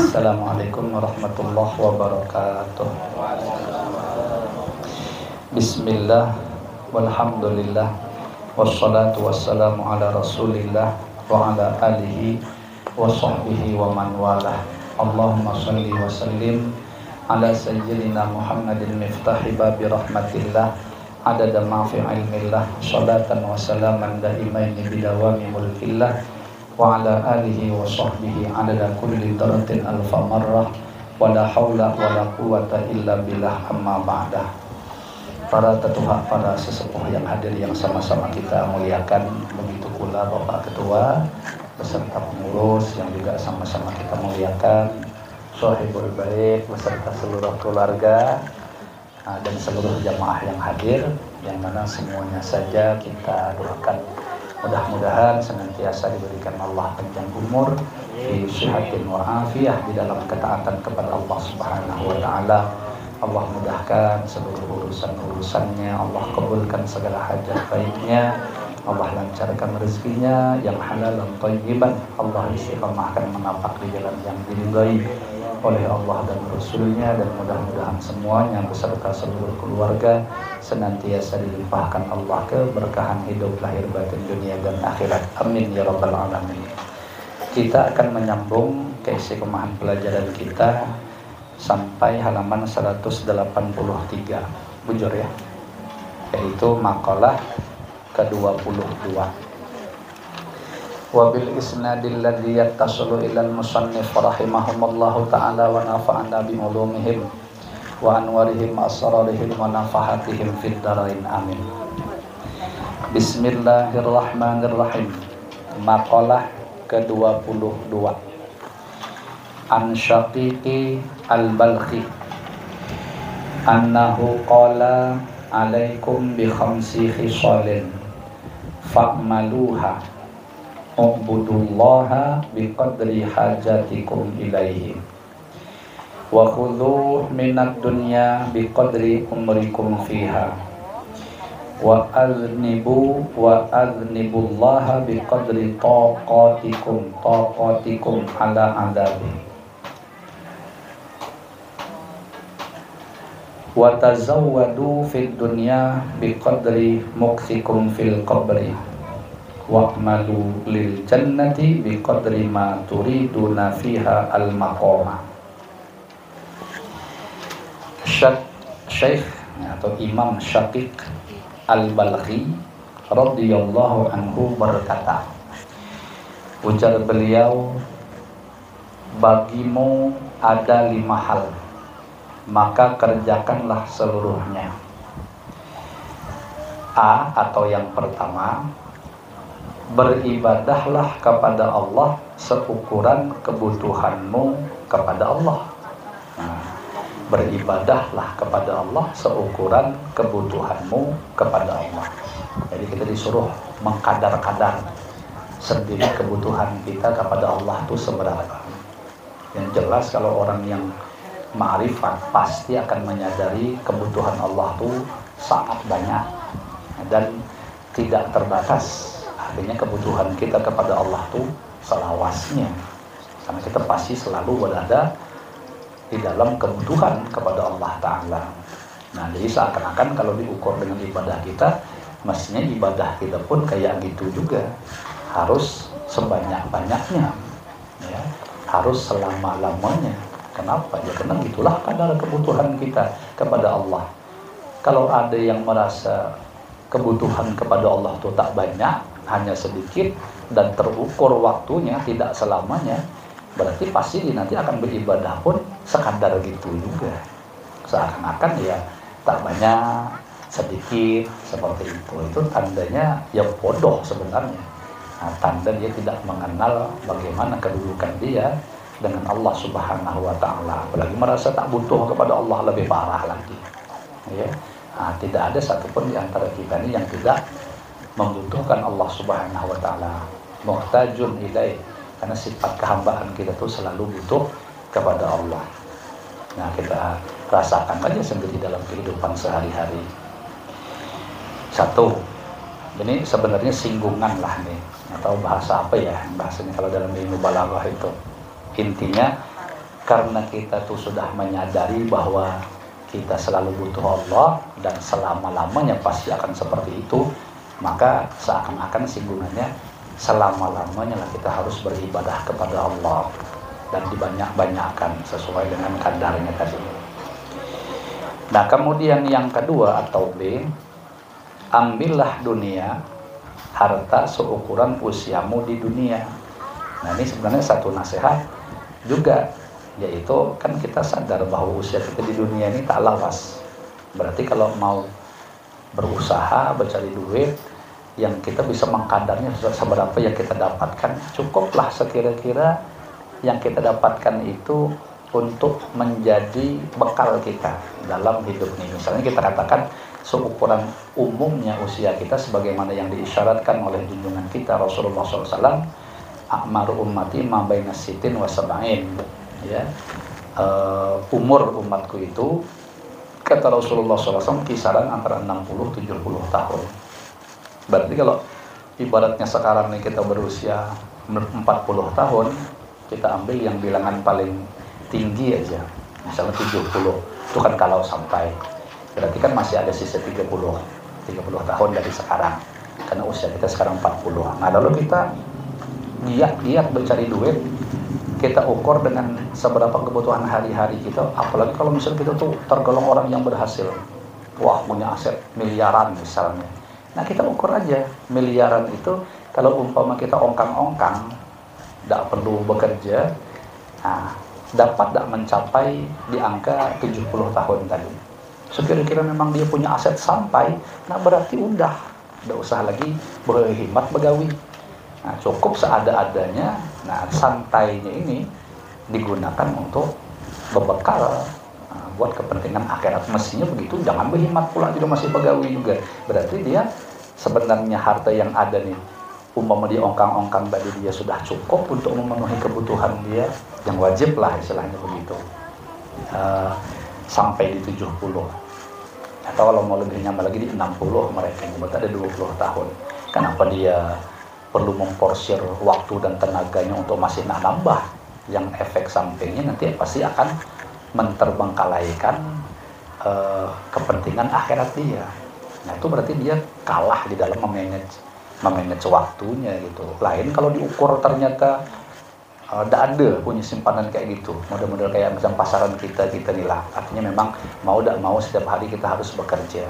Assalamualaikum warahmatullahi wabarakatuh. Bismillah, walhamdulillah, wassalatu wassalamu ala rasulillah wa ala alihi wa sahbihi wa man walah. Allahumma salli wa sallim ala sayyidina Muhammadin miftahi babi rahmatillah adada ma fi ilmillah, salatan wa salaman daimaini bidawami mulkillah wa ala alihi wa sahbihi adada kulli daratin alfa marrah wa la hawla wa la quwata illa billah, amma ba'dah. Para tetua, para sesepuh yang hadir yang sama-sama kita muliakan, begitu pula Bapak Ketua beserta pengurus yang juga sama-sama kita muliakan, Sohibul Baik beserta seluruh keluarga dan seluruh jamaah yang hadir, yang mana semuanya saja kita doakan mudah-mudahan senantiasa diberikan Allah panjang umur, sihatin wa afiyah di dalam ketaatan kepada Allah Subhanahu wa taala. Allah mudahkan seluruh urusan-urusannya, Allah kabulkan segala hajat baiknya, Allah lancarkan rezekinya yang halal dan thayyiban, Allah istiqamahkan menapak di jalan yang diridhai oleh Allah dan Rasulnya, dan mudah-mudahan semuanya beserta seluruh keluarga senantiasa dilimpahkan Allah keberkahan hidup lahir batin dunia dan akhirat. Amin ya rabbal alamin. Kita akan menyambung keistiqomahan pelajaran kita sampai halaman 183, bujur ya, yaitu makalah ke-22. Wabil isnadil ladzi yattasilu ilal musannif rahimahumullahu ta'ala wa nafa'ana bi ulumihim wa anwarihim asrarihim wa nafahatihim fid dharain, amin. Bismillahirrahmanirrahim. Maqalah ke-22. An Syaqiqi al-Balkhi annahu qala alaikum bi khamsi khisalin fa'maluha u'budullaha biqadri hajatikum ilaihi wa khudhu minad dunya biqadri umrikum fiha wa adnibullaha biqadri taqatikum ala adabi wa tazawwadu fid dunya biqadri muksikum fil qabri wa'malu lil jannati biqadri ma turiduna fiha al maqama. Syekh atau Imam Syaqiq al-Balkhi radhiyallahu anhu berkata, ujar beliau, bagimu ada 5 hal, maka kerjakanlah seluruhnya. A atau yang pertama, beribadahlah kepada Allah seukuran kebutuhanmu kepada Allah. Beribadahlah kepada Allah seukuran kebutuhanmu kepada Allah. Jadi kita disuruh mengkadar-kadar sendiri kebutuhan kita kepada Allah itu seberapa. Yang jelas kalau orang yang ma'rifat pasti akan menyadari kebutuhan Allah itu sangat banyak dan tidak terbatas. Artinya kebutuhan kita kepada Allah itu selawasnya, karena kita pasti selalu berada di dalam kebutuhan kepada Allah Ta'ala. Nah, jadi seakan-akan kalau diukur dengan ibadah kita, mestinya ibadah kita pun kayak gitu juga, harus sebanyak-banyaknya ya, harus selama-lamanya. Kenapa? Ya karena itulah kadar kebutuhan kita kepada Allah. Kalau ada yang merasa kebutuhan kepada Allah itu tak banyak, hanya sedikit dan terukur waktunya, tidak selamanya, berarti pasti nanti akan beribadah pun sekadar gitu juga, seakan-akan ya tak banyak, sedikit, seperti itu. Itu tandanya yang bodoh sebenarnya. Nah, tanda dia tidak mengenal bagaimana kedudukan dia dengan Allah Subhanahu wa ta'ala, apalagi merasa tak butuh kepada Allah, lebih parah lagi ya. Nah, tidak ada satupun di antara kita ini yang tidak membutuhkan Allah Subhanahu wa ta'ala, muhtajun ilaih, karena sifat kehambaan kita tuh selalu butuh kepada Allah. Nah, kita rasakan aja sendiri dalam kehidupan sehari-hari. Satu, ini sebenarnya singgungan lah nih, atau bahasa apa ya bahasanya kalau dalam ilmu balaghah itu. Intinya karena kita tuh sudah menyadari bahwa kita selalu butuh Allah dan selama-lamanya pasti akan seperti itu, maka seakan-akan singgungannya selama-lamanya lah kita harus beribadah kepada Allah dan dibanyak-banyakkan sesuai dengan kadarnya tadi. Nah, kemudian yang kedua atau B, ambillah dunia, harta seukuran usiamu di dunia. Nah, ini sebenarnya satu nasihat juga, yaitu kan kita sadar bahwa usia kita di dunia ini tak lawas. Berarti kalau mau berusaha, mencari duit, yang kita bisa mengkadarnya seberapa yang kita dapatkan, cukuplah sekira-kira yang kita dapatkan itu untuk menjadi bekal kita dalam hidup ini. Misalnya kita katakan seukuran umumnya usia kita sebagaimana yang diisyaratkan oleh junjungan kita Rasulullah SAW, a'maru ummati ma baina sittin wa sab'in, ya. Umur umatku itu kata Rasulullah SAW kisaran antara 60-70 tahun. Berarti kalau ibaratnya sekarang nih kita berusia 40 tahun, kita ambil yang bilangan paling tinggi aja, misalnya 70, itu kan kalau sampai, berarti kan masih ada sisa 30 tahun dari sekarang, karena usia kita sekarang 40. Nah, lalu kita giat mencari duit, kita ukur dengan seberapa kebutuhan hari-hari kita, apalagi kalau misalnya kita tuh tergolong orang yang berhasil, wah punya aset miliaran misalnya. Nah, kita ukur aja miliaran itu, kalau umpama kita ongkang-ongkang, tidak perlu bekerja, nah, dapat tidak mencapai di angka 70 tahun tadi. Sekira-kira memang dia punya aset sampai, nah berarti udah usah lagi berhemat begawi. Nah, cukup seada-adanya. Nah, santainya ini digunakan untuk berbekal, buat kepentingan akhirat. Mestinya begitu, jangan berhemat pula juga masih pegawai juga. Berarti dia sebenarnya harta yang ada nih, umpama dia ongkang-ongkang tadi, dia sudah cukup untuk memenuhi kebutuhan dia yang wajib lah istilahnya begitu, sampai di 70, atau kalau mau lebih nyaman lagi di 60 mereka yang ada 20 tahun. Kenapa dia perlu memporsir waktu dan tenaganya untuk masih nambah yang efek sampingnya nanti pasti akan menterbengkalaikan kepentingan akhirat dia. Nah, itu berarti dia kalah di dalam memanage waktunya gitu. Lain kalau diukur ternyata tidak ada punya simpanan kayak gitu, model-model kayak macam pasaran kita nih lah. Artinya memang mau tidak mau setiap hari kita harus bekerja.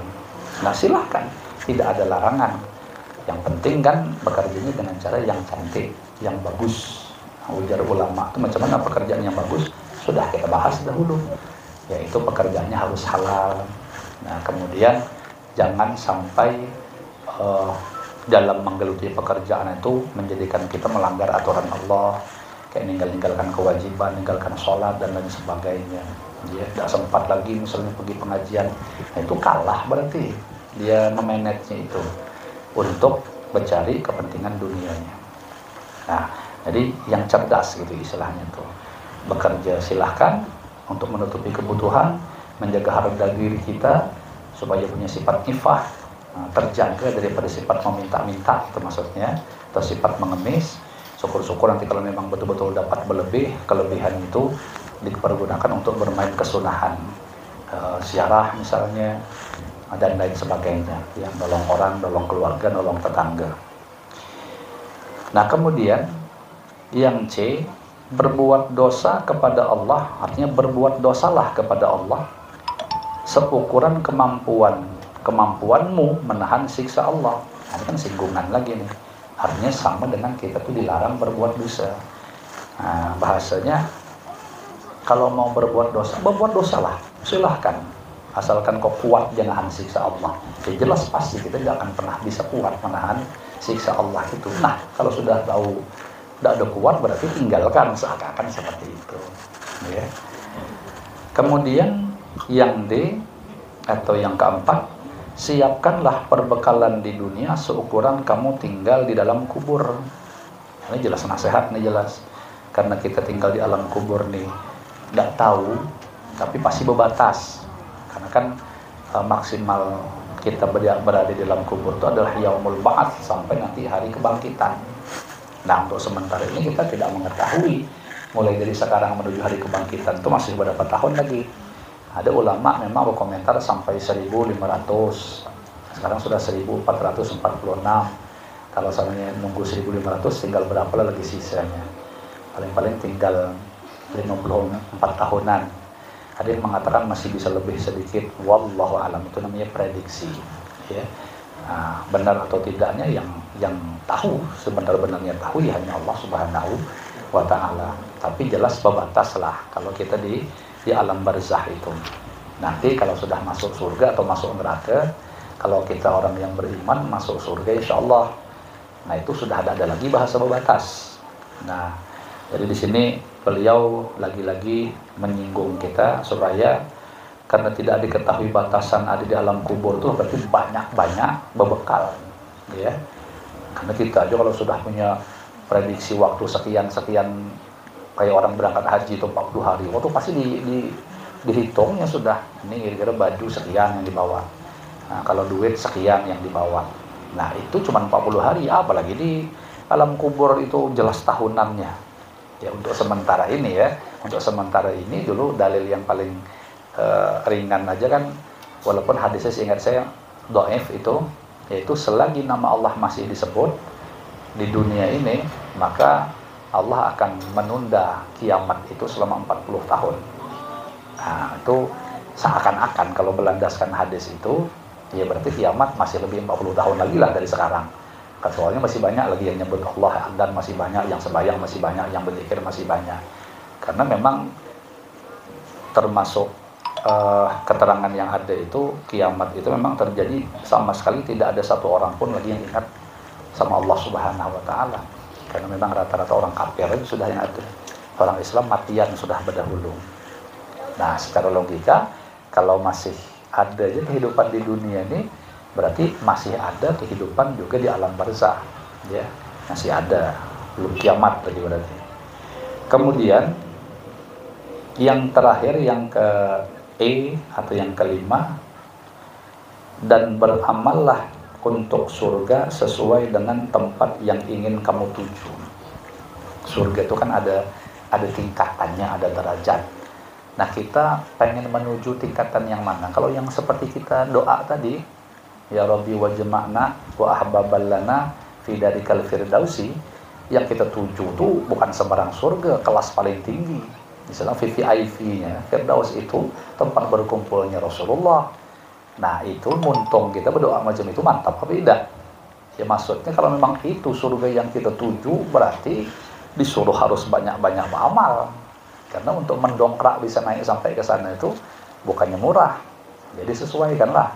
Nah, silahkan, tidak ada larangan. Yang penting kan bekerjanya dengan cara yang cantik, yang bagus. Nah, ujar ulama itu macam mana pekerjaan yang bagus, sudah kita bahas dahulu, yaitu pekerjaannya harus halal. Nah, kemudian jangan sampai dalam menggeluti pekerjaan itu menjadikan kita melanggar aturan Allah, kayak ninggalkan kewajiban, ninggalkan sholat dan lain sebagainya. Dia tidak sempat lagi misalnya pergi pengajian, nah, itu kalah berarti dia memanage itu untuk mencari kepentingan dunianya. Nah, jadi yang cerdas gitu istilahnya tuh, bekerja silahkan untuk menutupi kebutuhan, menjaga harga diri kita supaya punya sifat ifah, terjaga daripada sifat meminta-minta, itu maksudnya, atau sifat mengemis. Syukur-syukur nanti kalau memang betul-betul dapat kelebihan itu dipergunakan untuk bermain kesunahan, ziarah misalnya, dan lain sebagainya, yang nolong orang, nolong keluarga, nolong tetangga. Nah, kemudian yang C, berbuat dosa kepada Allah, artinya berbuat dosalah kepada Allah seukuran kemampuanmu menahan siksa Allah. Nah, ini kan singgungan lagi nih, artinya sama dengan kita tuh dilarang berbuat dosa. Nah, bahasanya kalau mau berbuat dosalah, silahkan, asalkan kau kuat menahan siksa Allah. Ya jelas pasti kita tidak akan pernah bisa kuat menahan siksa Allah itu. Nah, kalau sudah tahu tidak ada kuat, berarti tinggalkan, seakan-akan seperti itu, ya. Kemudian yang D atau yang keempat, siapkanlah perbekalan di dunia seukuran kamu tinggal di dalam kubur. Ini jelas nasihat nih, jelas, karena kita tinggal di alam kubur nih, tidak tahu, tapi pasti berbatas. Karena kan maksimal kita berada di dalam kubur itu adalah yaumul ba'ats, sampai nanti hari kebangkitan. Nah, untuk sementara ini kita tidak mengetahui mulai dari sekarang menuju hari kebangkitan itu masih beberapa tahun lagi. Ada ulama memang berkomentar sampai 1500, sekarang sudah 1446. Kalau seandainya nunggu 1500 tinggal berapa lagi sisanya, paling-paling tinggal 54 tahunan. Ada yang mengatakan masih bisa lebih sedikit, wallahu alam, itu namanya prediksi ya. Nah, benar atau tidaknya yang tahu, sebenar-benarnya tahu ya hanya Allah Subhanahu wa ta'ala. Tapi jelas berbatas lah kalau kita di alam barzah itu. Nanti kalau sudah masuk surga atau masuk neraka, kalau kita orang yang beriman masuk surga insya Allah, nah itu sudah ada lagi bahasa berbatas. Nah, jadi di sini beliau lagi-lagi menyinggung kita supaya karena tidak diketahui batasan ada di alam kubur itu berarti banyak-banyak berbekal ya. Karena kita aja kalau sudah punya prediksi waktu sekian-sekian, kayak orang berangkat haji itu 40 hari, waktu pasti dihitungnya sudah, ini kira-kira baju sekian yang dibawa, nah, kalau duit sekian yang dibawa. Nah itu cuma 40 hari, apalagi di alam kubur itu jelas tahunannya ya. Untuk sementara ini ya, untuk sementara ini dulu dalil yang paling ringan aja kan, walaupun hadisnya seingat saya dhaif itu, yaitu selagi nama Allah masih disebut di dunia ini, maka Allah akan menunda kiamat itu selama 40 tahun. Nah, itu seakan-akan kalau berlandaskan hadis itu, ya berarti kiamat masih lebih 40 tahun lagi lah dari sekarang. Soalnya masih banyak lagi yang nyebut Allah, dan masih banyak yang sembahyang, masih banyak yang berzikir, masih banyak. Karena memang termasuk keterangan yang ada itu, kiamat itu memang terjadi sama sekali tidak ada satu orang pun lagi yang ingat sama Allah Subhanahu wa ta'ala. Karena memang rata-rata orang kafir itu sudah yang ada, orang Islam matian sudah berdahulu. Nah secara logika kalau masih ada aja kehidupan di dunia ini, berarti masih ada kehidupan juga di alam barzah ya, masih ada, belum kiamat lagi berarti. Kemudian yang terakhir, yang ke atau yang kelima, dan beramallah untuk surga sesuai dengan tempat yang ingin kamu tuju. Surga itu kan ada tingkatannya, ada derajat. Nah kita pengen menuju tingkatan yang mana? Kalau yang seperti kita doa tadi, ya Rabbi wajma'na wa ahbaballana fi darikal firdausi, yang kita tuju tuh bukan sembarang surga, kelas paling tinggi. Misalnya VVIP-nya, Firdaus itu tempat berkumpulnya Rasulullah. Nah itu muntung kita berdoa macam itu mantap apa tidak? Ya maksudnya kalau memang itu surga yang kita tuju, berarti disuruh harus banyak-banyak beramal. Karena untuk mendongkrak bisa naik sampai ke sana itu bukannya murah. Jadi sesuaikanlah.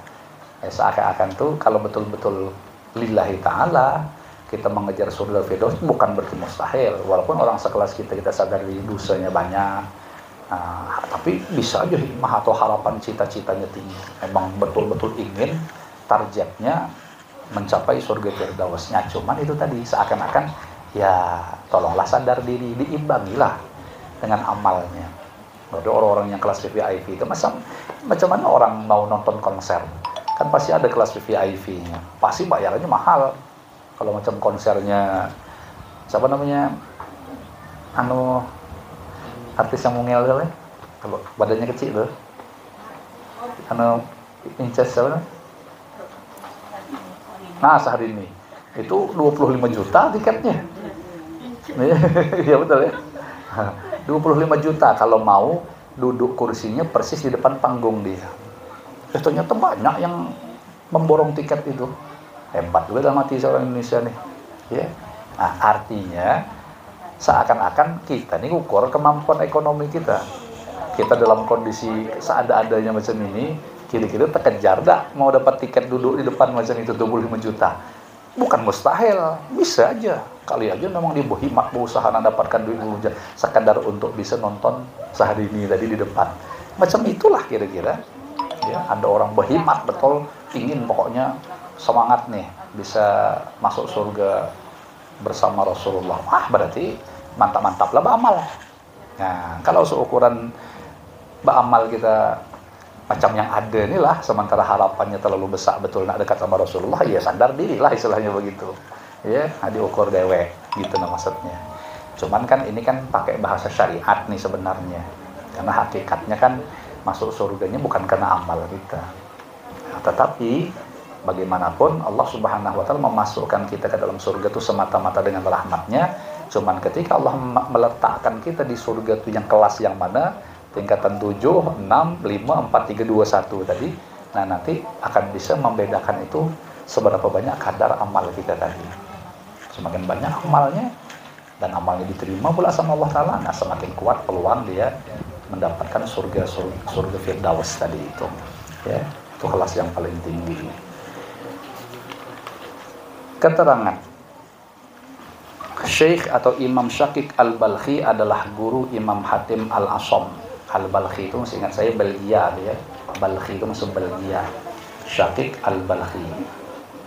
Seakan-akan tuh kalau betul-betul lillahi ta'ala kita mengejar surga Firdaus bukan berarti mustahil. Walaupun orang sekelas kita sadari dosanya banyak, tapi bisa aja hikmah atau harapan cita-citanya tinggi. Memang betul-betul ingin targetnya mencapai surga Firdausnya. Cuman itu tadi seakan-akan ya tolonglah sadar diri, diimbangilah dengan amalnya. Jadi orang-orang yang kelas VIP itu macam mana orang mau nonton konser? Kan pasti ada kelas VIP-nya. Pasti bayarannya mahal. Kalau macam konsernya siapa namanya, artis yang mungil tuh, badannya kecil tuh, Inces siapa? Nah Syahrini itu 25 juta tiketnya. Iya betul ya. 25 juta kalau mau duduk kursinya persis di depan panggung dia. Ternyata banyak yang memborong tiket itu. Hebat juga dalam hati seorang Indonesia nih ya. Nah artinya seakan-akan kita nih ukur kemampuan ekonomi kita dalam kondisi seada-adanya macam ini, kira-kira terkejar dak mau dapat tiket duduk di depan macam itu 25 juta. Bukan mustahil, bisa aja. Kali aja memang dia berhikmat, berusaha mendapatkan duit sekadar untuk bisa nonton Syahrini tadi di depan. Macam itulah kira-kira ya. Ada orang berhikmat betul, ingin pokoknya semangat nih bisa masuk surga bersama Rasulullah. Berarti mantap-mantap lah beramal. Nah kalau seukuran beramal kita macam yang ada inilah, sementara harapannya terlalu besar betul nak dekat sama Rasulullah, ya sadar diri lah istilahnya begitu ya, diukur dewek gitu nah maksudnya. Cuman kan ini kan pakai bahasa syariat nih sebenarnya. Karena hakikatnya kan masuk surganya bukan karena amal kita. Nah, tetapi bagaimanapun Allah Subhanahu wa taala memasukkan kita ke dalam surga itu semata-mata dengan rahmatnya. Cuman ketika Allah meletakkan kita di surga itu yang kelas yang mana, tingkatan 7, 6, 5, 4, 3, 2, 1 tadi. Nah, nanti akan bisa membedakan itu seberapa banyak kadar amal kita tadi. Semakin banyak amalnya dan amalnya diterima pula sama Allah Ta'ala, nah semakin kuat peluang dia mendapatkan surga Firdaus tadi itu. Ya, itu kelas yang paling tinggi. Keterangan Syekh atau Imam Syakik Al-Balkhi adalah guru Imam Hatim Al-Asham. Al-Balkhi itu seingat saya Belgia dia. Balkhi itu masuk Belgia. Syakik Al-Balkhi.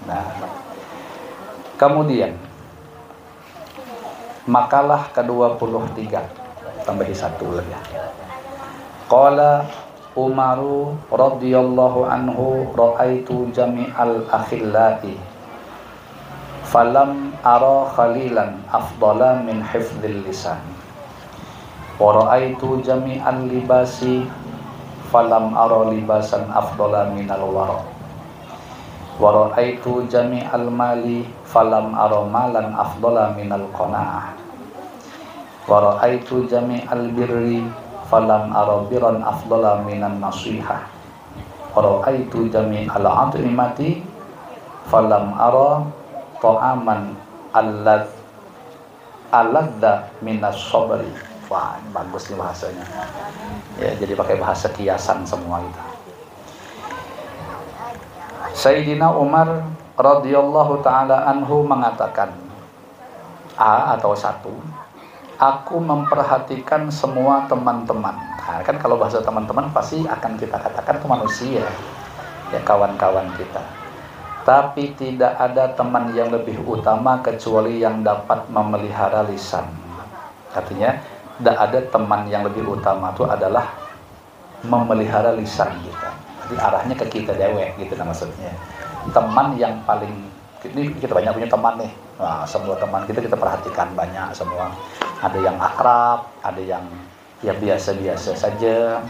Nah, kemudian makalah ke-23 tambahi satu lagi. Qala Umaru radhiyallahu anhu ra'aitu jami'al akhillai falam ara khalilan afdala min hifdzil lisan wa ra'aitu jami'al libasi falam ara libasan afdala minal wara wa ra'aitu jami'al mali falam ara malan afdala minal qanaah wa ra'aitu jami'al birri falam ara birran afdala minan nasihah wa ra'aitu jami'al at'imati falam ara ta'aman alladda minas sabri. Wah, ini bagus nih bahasanya. Ya, jadi pakai bahasa kiasan semua itu. Sayyidina Umar radhiyallahu taala anhu mengatakan, atau satu, aku memperhatikan semua teman-teman. Nah, kan kalau bahasa teman-teman pasti akan kita katakan itu manusia, ya kawan-kawan kita. Tapi tidak ada teman yang lebih utama kecuali yang dapat memelihara lisan. Artinya, tidak ada teman yang lebih utama itu adalah memelihara lisan kita. Jadi arahnya ke kita dewek gitu nah maksudnya. Teman yang paling, ini kita banyak punya teman nih. Nah, semua teman kita perhatikan banyak semua. Ada yang akrab, ada yang ya biasa-biasa saja.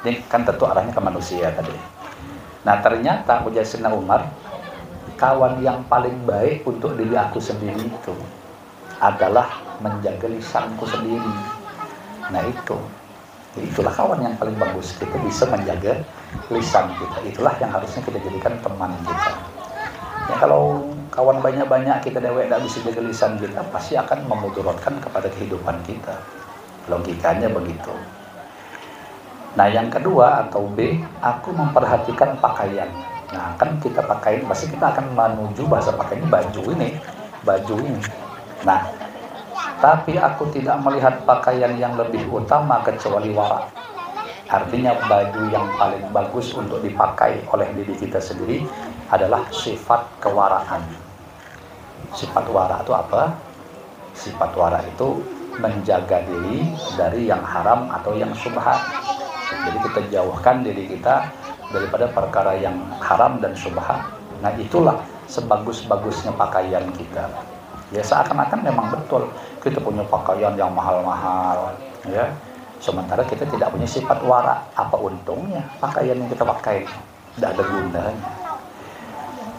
Ini kan tentu arahnya ke manusia tadi. Nah, ternyata ujar Sayyidina Umar, kawan yang paling baik untuk diri aku sendiri itu adalah menjaga lisanku sendiri. Nah itu, itulah kawan yang paling bagus. Kita bisa menjaga lisan kita. Itulah yang harusnya kita jadikan teman kita. Ya, kalau kawan banyak-banyak kita dewek tidak bisa jaga lisan kita, pasti akan memudaratkan kepada kehidupan kita. Logikanya begitu. Nah yang kedua atau B, aku memperhatikan pakaian. Nah kan kita pakai, pasti kita akan menuju bahasa pakainya baju ini. Nah, tapi aku tidak melihat pakaian yang lebih utama kecuali wara. Artinya baju yang paling bagus untuk dipakai oleh diri kita sendiri adalah sifat kewaraan. Sifat wara itu apa? Sifat wara itu menjaga diri dari yang haram atau yang syubhat. Jadi kita jauhkan diri kita daripada perkara yang haram dan syubhat. Nah itulah sebagus-bagusnya pakaian kita. Ya seakan-akan memang betul kita punya pakaian yang mahal-mahal, ya. Sementara kita tidak punya sifat wara. Apa untungnya pakaian yang kita pakai? Tidak ada gunanya.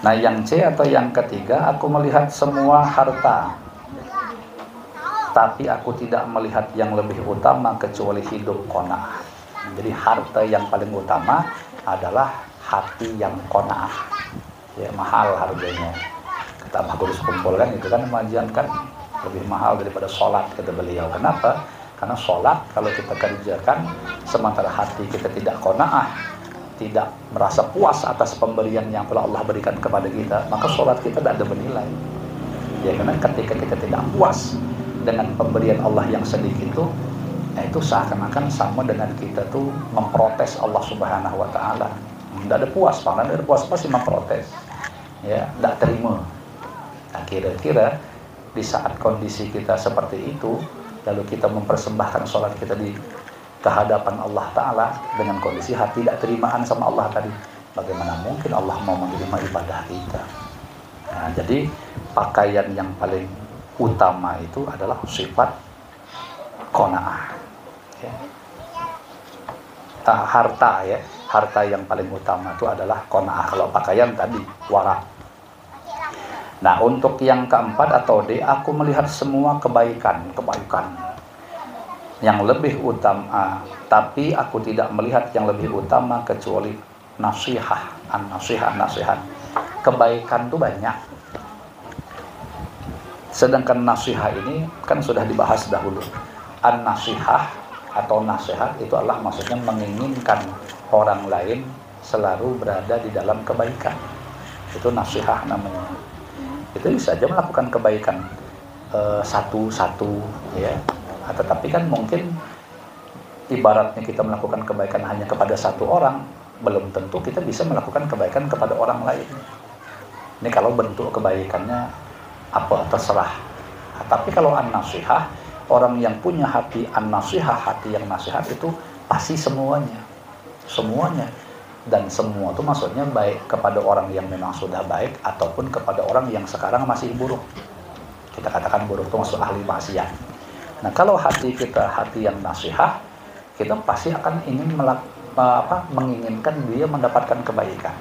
Nah yang C atau yang ketiga, aku melihat semua harta, tapi aku tidak melihat yang lebih utama kecuali hidup qanaah. Jadi harta yang paling utama adalah hati yang qanaah. Ya mahal harganya. Kata Mbah Guru Sekumpul kan itu kan majian kan lebih mahal daripada sholat kata beliau. Kenapa? Karena sholat kalau kita kerjakan sementara hati kita tidak qanaah, tidak merasa puas atas pemberian yang telah Allah berikan kepada kita, maka sholat kita tidak ada bernilai. Ya karena ketika kita tidak puas dengan pemberian Allah yang sedikit itu, ya itu seakan-akan sama dengan kita tuh memprotes Allah Subhanahu wa taala. Tidak ada puas, karena tidak ada puas pasti memprotes. Ya, tidak terima. Nah, kira-kira di saat kondisi kita seperti itu, lalu kita mempersembahkan sholat kita di kehadapan Allah Ta'ala dengan kondisi hati tidak terimaan sama Allah tadi, bagaimana mungkin Allah mau menerima ibadah kita? Nah, jadi pakaian yang paling utama itu adalah sifat qanaah. Ya. Harta ya, harta yang paling utama itu adalah qanaah. Kalau pakaian tadi wara. Nah, untuk yang keempat atau D, aku melihat semua kebaikan yang lebih utama, tapi aku tidak melihat yang lebih utama kecuali nasihat. Kebaikan itu banyak. Sedangkan nasihat ini kan sudah dibahas dahulu. An-nasihah atau nasihat itu adalah maksudnya menginginkan orang lain selalu berada di dalam kebaikan. Itu nasihat namanya. Itu bisa aja melakukan kebaikan satu-satu ya. Tetapi kan mungkin ibaratnya kita melakukan kebaikan hanya kepada satu orang, belum tentu kita bisa melakukan kebaikan kepada orang lain. Ini kalau bentuk kebaikannya apa terserah. Tapi kalau an-nasihah, orang yang punya hati an-nasihah, hati yang nasihat itu pasti semuanya. Dan semua itu maksudnya baik kepada orang yang memang sudah baik ataupun kepada orang yang sekarang masih buruk. Kita katakan buruk itu maksud ahli maksiat. Nah, kalau hati kita hati yang nasihat, kita pasti akan ingin menginginkan dia mendapatkan kebaikan.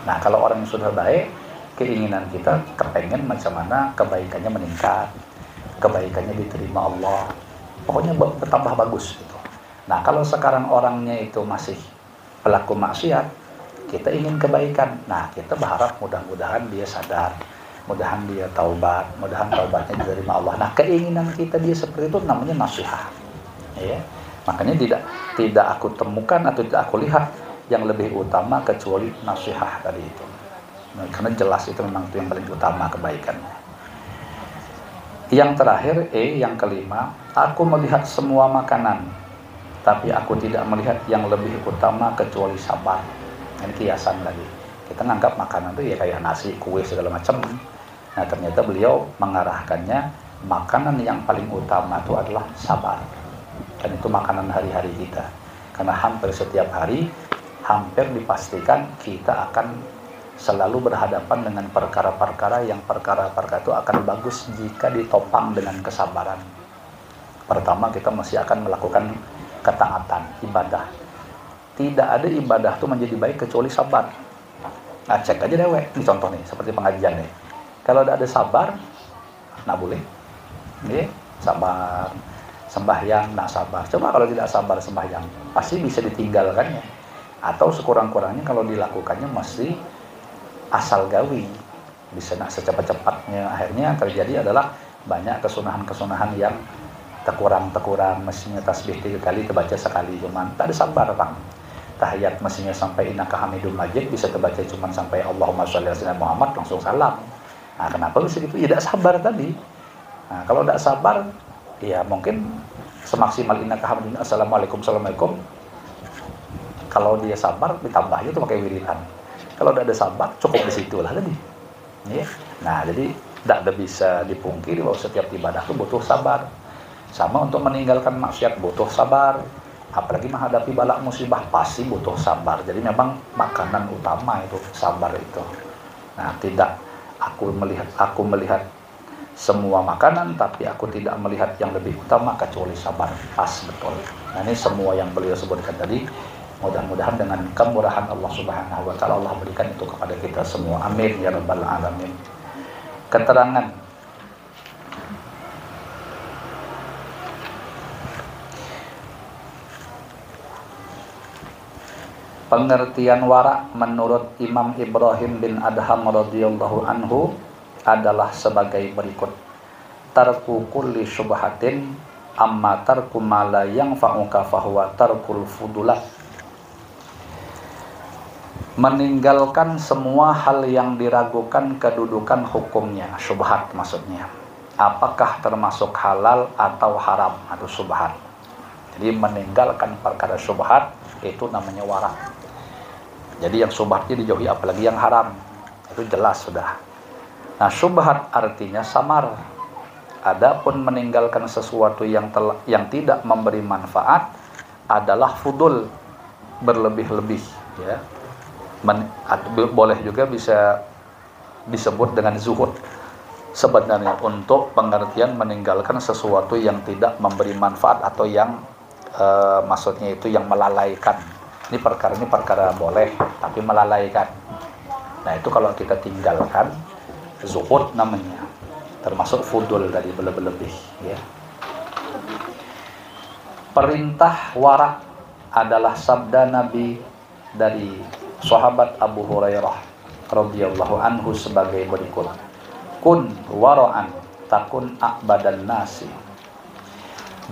Nah, kalau orang yang sudah baik, keinginan kita kepengen macam mana kebaikannya meningkat, kebaikannya diterima Allah, pokoknya bertambah bagus gitu. Nah, kalau sekarang orangnya itu masih pelaku maksiat, kita ingin kebaikan. Nah, kita berharap mudah-mudahan dia sadar, mudahan dia taubat, mudahan taubatnya diterima Allah. Nah, keinginan kita dia seperti itu namanya nasihat. Ya. Makanya tidak aku temukan atau tidak aku lihat yang lebih utama kecuali nasihat tadi itu. Nah, karena jelas itu memang itu yang paling utama kebaikannya. Yang terakhir yang kelima, aku melihat semua makanan, tapi aku tidak melihat yang lebih utama kecuali sabar. Ini kiasan lagi. Kita nganggap makanan itu ya kayak nasi, kue segala macam. Nah, ternyata beliau mengarahkannya makanan yang paling utama itu adalah sabar. Dan itu makanan hari-hari kita. Karena hampir setiap hari, hampir dipastikan kita akan selalu berhadapan dengan perkara-perkara yang perkara-perkara itu akan bagus jika ditopang dengan kesabaran. Pertama, kita masih akan melakukan ketaatan, ibadah. Tidak ada ibadah itu menjadi baik kecuali sabar. Nah, cek aja deh, ini contoh nih, seperti pengajian nih. Kalau tidak ada sabar, nggak boleh. Ini sabar, sembahyang, nggak sabar. Coba kalau tidak sabar sembahyang, pasti bisa ditinggalkannya. Atau sekurang-kurangnya kalau dilakukannya masih asal gawi, bisa nak secepat-cepatnya. Akhirnya yang terjadi adalah banyak kesunahan-kesunahan yang terkurang, mestinya tasbih 3 kali terbaca sekali, cuman tak ada sabar bang. Tahiyat mestinya sampai innaka hamidum majid bisa terbaca cuman sampai Allahumma sholli ala Muhammad langsung salam. Nah, kenapa bisa gitu? Ya tidak sabar tadi. Nah, kalau tidak sabar, ya mungkin semaksimal innaka hamidum assalamualaikum. Kalau dia sabar ditambahnya itu pakai wiridan. Kalau tidak ada sabar, cukup di situlah tadi. Ya. Nah, jadi tidak ada bisa dipungkiri bahwa setiap ibadah itu butuh sabar. Sama untuk meninggalkan maksiat butuh sabar. Apalagi menghadapi bala musibah pasti butuh sabar. Jadi memang makanan utama itu sabar itu. Nah, tidak aku melihat semua makanan, tapi aku tidak melihat yang lebih utama kecuali sabar. Pas betul. Nah, ini semua yang beliau sebutkan tadi. Mudah-mudahan dengan kemurahan Allah Subhanahu wa taala Allah berikan itu kepada kita semua. Amin ya rabbal alamin. Keterangan pengertian wara menurut Imam Ibrahim bin Adham radhiyallahu anhu adalah sebagai berikut. Tarku kulli syubhatin amma tarku ma la yanfa'uka fahuwa tarkul fudulat. Meninggalkan semua hal yang diragukan kedudukan hukumnya, syubhat maksudnya. Apakah termasuk halal atau haram atau syubhat. Jadi meninggalkan perkara syubhat itu namanya wara. Jadi yang syubhatnya dijauhi, apalagi yang haram. Itu jelas sudah. Nah, syubhat artinya samar. Adapun meninggalkan sesuatu yang tidak memberi manfaat adalah fudul, berlebih-lebih, ya. Boleh juga bisa disebut dengan zuhud. sebenarnya untuk pengertian meninggalkan sesuatu yang tidak memberi manfaat atau yang maksudnya itu yang melalaikan. Ini perkara boleh, tapi melalaikan. Nah itu kalau kita tinggalkan, zuhud namanya, termasuk fudul dari berlebih. Ya. Perintah wara adalah sabda Nabi dari sahabat Abu Hurairah radhiyallahu anhu sebagai berikut: kun wara'an takun a'badan nasi.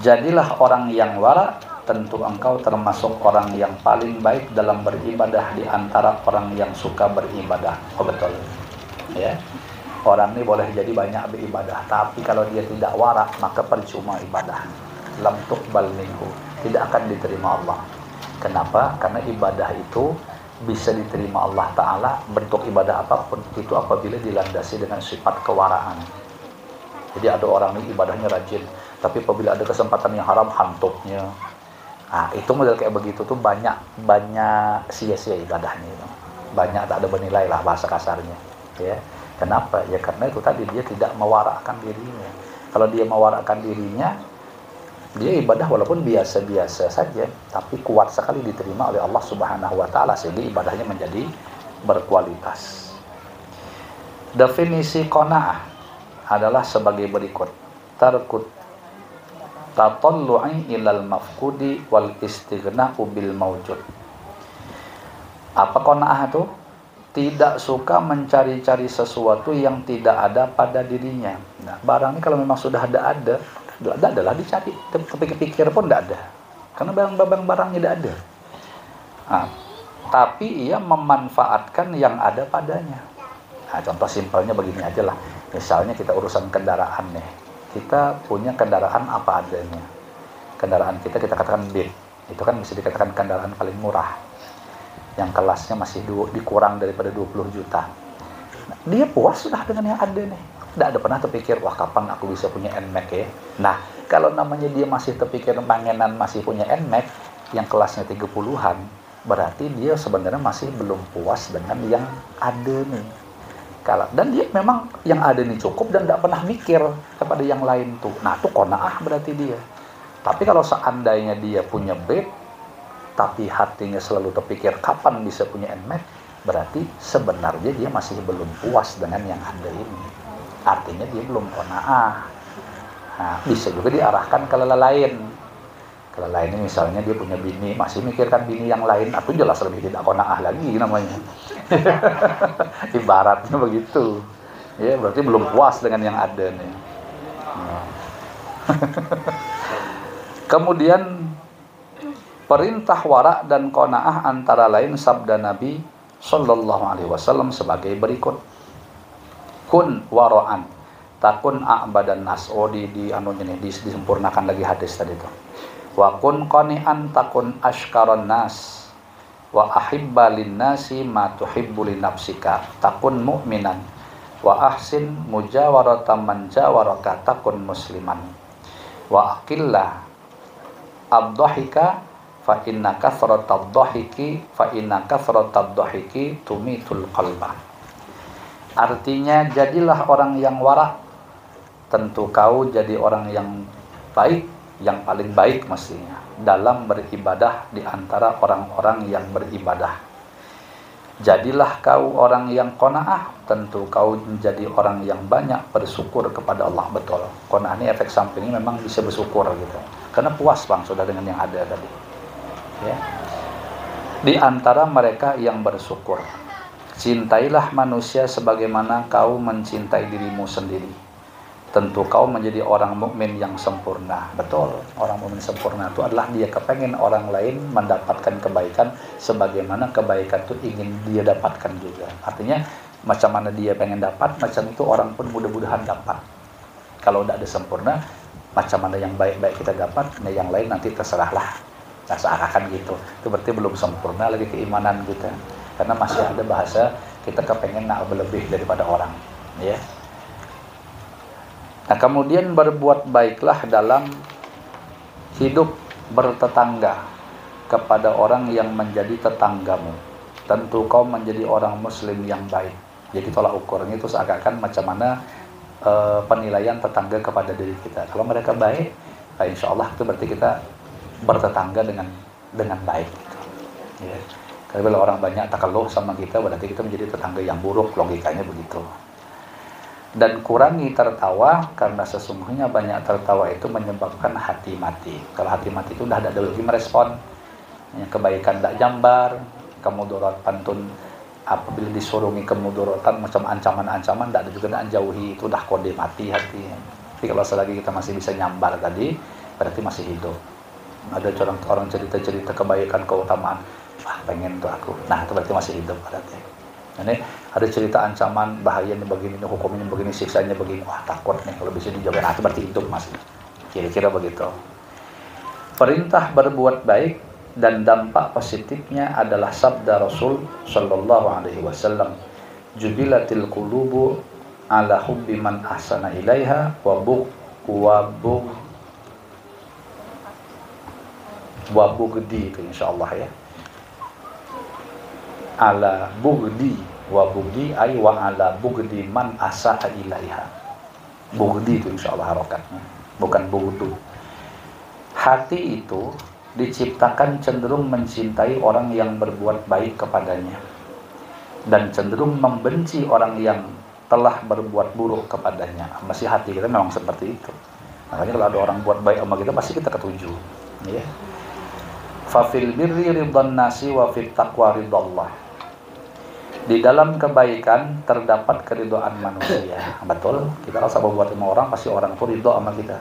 Jadilah orang yang wara, tentu engkau termasuk orang yang paling baik dalam beribadah di antara orang yang suka beribadah. Oh betul. Ya. Orang ini boleh jadi banyak beribadah, tapi kalau dia tidak wara, maka percuma ibadah. Lam tuqbal minhu, tidak akan diterima Allah. Kenapa? Karena ibadah itu bisa diterima Allah Ta'ala, bentuk ibadah apapun itu apabila dilandasi dengan sifat kewaraan. Jadi ada orang ini ibadahnya rajin, tapi apabila ada kesempatan yang haram, hantupnya. Nah, itu model kayak begitu tuh banyak sia-sia ibadahnya itu. Banyak tak ada bernilai lah bahasa kasarnya. Ya. Kenapa? Ya karena itu tadi dia tidak mewarakkan dirinya. Kalau dia mewarakkan dirinya, dia ibadah walaupun biasa-biasa saja, tapi kuat sekali diterima oleh Allah Subhanahu wa Ta'ala, sehingga ibadahnya menjadi berkualitas. Definisi qanaah adalah sebagai berikut: tarkut tatallu'i ilal mafqudi wal istighna'u bil mawjud. Apa qanaah itu? Tidak suka mencari-cari sesuatu yang tidak ada pada dirinya. Nah, barang ini kalau memang sudah ada adalah dicari, pikir pun tidak ada, karena barangnya tidak ada. Nah, tapi ia memanfaatkan yang ada padanya. Nah, contoh simpelnya begini aja lah. Misalnya kita urusan kendaraan nih, kita punya kendaraan apa adanya. Kendaraan kita katakan Beat, itu kan bisa dikatakan kendaraan paling murah, yang kelasnya masih dikurang daripada 20 juta. Nah, dia puas sudah dengan yang ada nih. Tidak ada pernah terpikir, wah kapan aku bisa punya NMAX ya. Nah, kalau namanya dia masih terpikir pengenan masih punya NMAX yang kelasnya 30-an, berarti dia sebenarnya masih belum puas dengan yang ada nih. Dan dia memang yang ada nih cukup dan tidak pernah mikir kepada yang lain tuh. Nah, itu qanaah berarti dia. Tapi kalau seandainya dia punya Beat, tapi hatinya selalu terpikir kapan bisa punya NMAX, berarti sebenarnya dia masih belum puas dengan yang ada ini. Artinya dia belum qanaah. Nah, bisa juga diarahkan ke lain. Ke lain ini misalnya dia punya bini, masih mikirkan bini yang lain, itu jelas lebih tidak qanaah lagi namanya. Ibaratnya begitu. Ya, berarti belum puas dengan yang ada nih. Nah. Kemudian perintah wara dan qanaah antara lain sabda Nabi sallallahu alaihi wasallam sebagai berikut: kun wara'an takun a'badan nas. Oh disempurnakan lagi hadis tadi itu. Wa kun qani'an takun ashkaron nas wa ahibba lin nasi ma tuhibbu li nafsika takun mu'minan wa ahsin mujawarata man jawaraka takun musliman wa aqilla ad-dhahika fa inna kathrata ad-dhahiki tumitul qalba. Artinya, jadilah orang yang wara, tentu kau jadi orang yang baik, yang paling baik mestinya dalam beribadah di antara orang-orang yang beribadah. Jadilah kau orang yang qanaah, tentu kau menjadi orang yang banyak bersyukur kepada Allah. Betul, qanaah ini efek sampingnya memang bisa bersyukur gitu, karena puas bang sudah dengan yang ada tadi. Ya. Di antara mereka yang bersyukur, cintailah manusia sebagaimana kau mencintai dirimu sendiri. Tentu kau menjadi orang mukmin yang sempurna. Betul, orang mukmin sempurna itu adalah dia kepengen orang lain mendapatkan kebaikan sebagaimana kebaikan itu ingin dia dapatkan juga. Artinya macam mana dia pengen dapat, macam itu orang pun mudah-mudahan dapat. Kalau tidak ada sempurna, macam mana yang baik-baik kita dapat, nah yang lain nanti terserahlah. Nah, seakan gitu. Itu berarti belum sempurna lagi keimanan kita. Karena masih ada bahasa kita kepengen nak lebih daripada orang, ya. Nah, kemudian berbuat baiklah dalam hidup bertetangga kepada orang yang menjadi tetanggamu. Tentu kau menjadi orang muslim yang baik. Jadi tolak ukurnya itu seakan-akan macam mana penilaian tetangga kepada diri kita. Kalau mereka baik, nah insya Allah itu berarti kita bertetangga dengan baik. Gitu. Ya. Kalau orang banyak takalluh sama kita, berarti kita menjadi tetangga yang buruk, logikanya begitu. Dan kurangi tertawa, karena sesungguhnya banyak tertawa itu menyebabkan hati mati. Kalau hati mati itu udah ada lagi merespon. Kebaikan tidak jambar, kemudarat pantun apabila disurungi kemudorotan macam ancaman-ancaman, tidak ada juga tidak jauhi, itu dah kode mati hati. Tapi kalau selagi kita masih bisa nyambar tadi, berarti masih hidup. Ada orang cerita-cerita kebaikan, keutamaan, pengen tuh aku, nah itu berarti masih hidup berarti. Ini ada cerita ancaman, bahayanya begini, hukumnya begini, siksanya begini, takut nih kalau bisa dijawab, nah itu berarti hidup masih. Kira-kira begitu. Perintah berbuat baik dan dampak positifnya adalah sabda Rasul sallallahu alaihi wasallam, jubilatil qulubu ala hubbi man ahsana ilaiha wa bugdi, itu insyaallah ya. Ala bugdi wa bugdi ay wa ala bugdi man asaha ilaiha. Bugdi itu insyaallah harokatnya, bukan bugdu. Hati itu diciptakan cenderung mencintai orang yang berbuat baik kepadanya dan cenderung membenci orang yang telah berbuat buruk kepadanya. Masih hati kita memang seperti itu. Makanya kalau ada orang buat baik sama kita, pasti kita ketuju. Ya. Fa fil birri ridwan nasi wa fit taqwa ridallah. Di dalam kebaikan terdapat keridhaan manusia. Betul. Kita rasa berbuat sama orang, pasti orang itu ridho sama kita.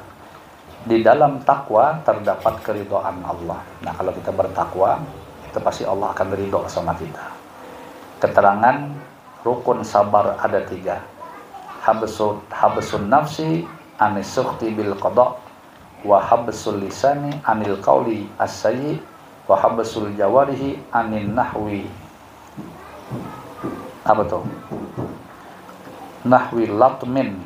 Di dalam takwa terdapat keridhaan Allah. Nah, kalau kita bertakwa, itu pasti Allah akan ridho sama kita. Keterangan rukun sabar ada 3. Habsun nafsi anis sukhti bil qada, wa habsul lisani anil qauli as-sayyi, wa habsul jawarihi anin nahwi. Apa tuh? Nahwi latmin.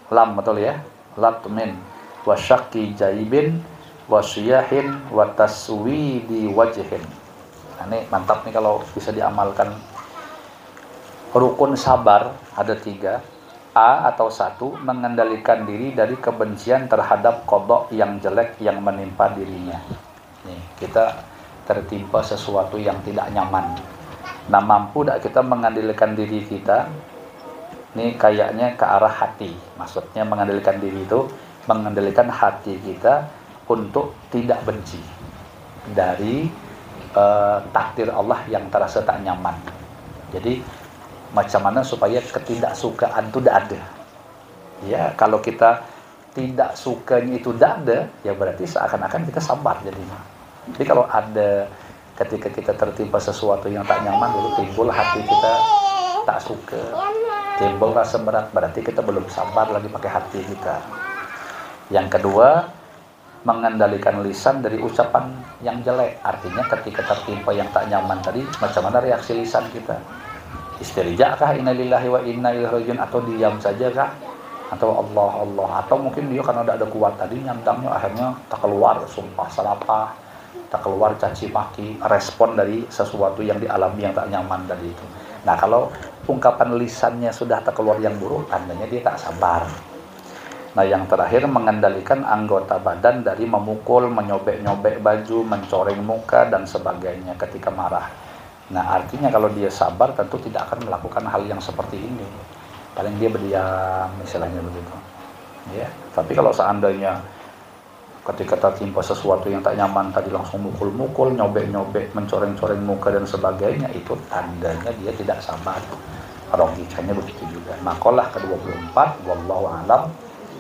Lam, betul ya? Latmin. Wa syaqi jaibin wa siyahin wa taswidi wajhin. Nah, ini mantap nih kalau bisa diamalkan. Rukun sabar ada 3. A atau 1, mengendalikan diri dari kebencian terhadap qada yang jelek yang menimpa dirinya. Nih, kita tertimpa sesuatu yang tidak nyaman. Nah, mampu tak kita mengendalikan diri kita? Ini kayaknya ke arah hati. Maksudnya mengendalikan diri itu mengendalikan hati kita untuk tidak benci dari takdir Allah yang terasa tak nyaman. Jadi macam mana supaya ketidaksukaan itu tidak ada. Ya, kalau kita tidak sukanya itu tidak ada, ya berarti seakan-akan kita sabar jadinya. Jadi kalau ada ketika kita tertimpa sesuatu yang tak nyaman, lalu timbul hati kita tak suka, timbul rasa berat, berarti kita belum sabar lagi pakai hati kita. Yang kedua, mengendalikan lisan dari ucapan yang jelek. Artinya ketika tertimpa yang tak nyaman tadi, macam mana reaksi lisan kita? Istirja kah, inna lillahi wa inna ilaihi rajiun, atau diam saja kah? Atau Allah Allah, atau mungkin dia karena tidak ada kuat tadi nyandangnya, akhirnya tak keluar sumpah serapah, tak keluar caci maki, respon dari sesuatu yang dialami yang tak nyaman tadi itu. Nah, kalau ungkapan lisannya sudah tak keluar yang buruk, tandanya dia tak sabar. Nah, yang terakhir, mengendalikan anggota badan dari memukul, menyobek-nyobek baju, mencoreng muka, dan sebagainya ketika marah. Nah, artinya kalau dia sabar, tentu tidak akan melakukan hal yang seperti ini. Paling dia berdiam, istilahnya begitu. Ya. Tapi kalau seandainya ketika tertimpa sesuatu yang tak nyaman, tadi langsung mukul-mukul, nyobek-nyobek, mencoreng-coreng muka, dan sebagainya, itu tandanya dia tidak sabar. Logikanya begitu juga. Makalah ke-24, wallahu a'lam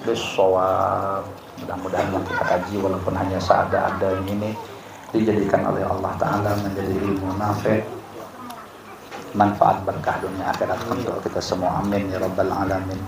bisawab. Mudah-mudahan yang kita kaji walaupun hanya seada-ada ini dijadikan oleh Allah Ta'ala menjadi ilmu nafi', manfaat berkah dunia akhirat untuk kita semua. Amin ya rabbal alamin.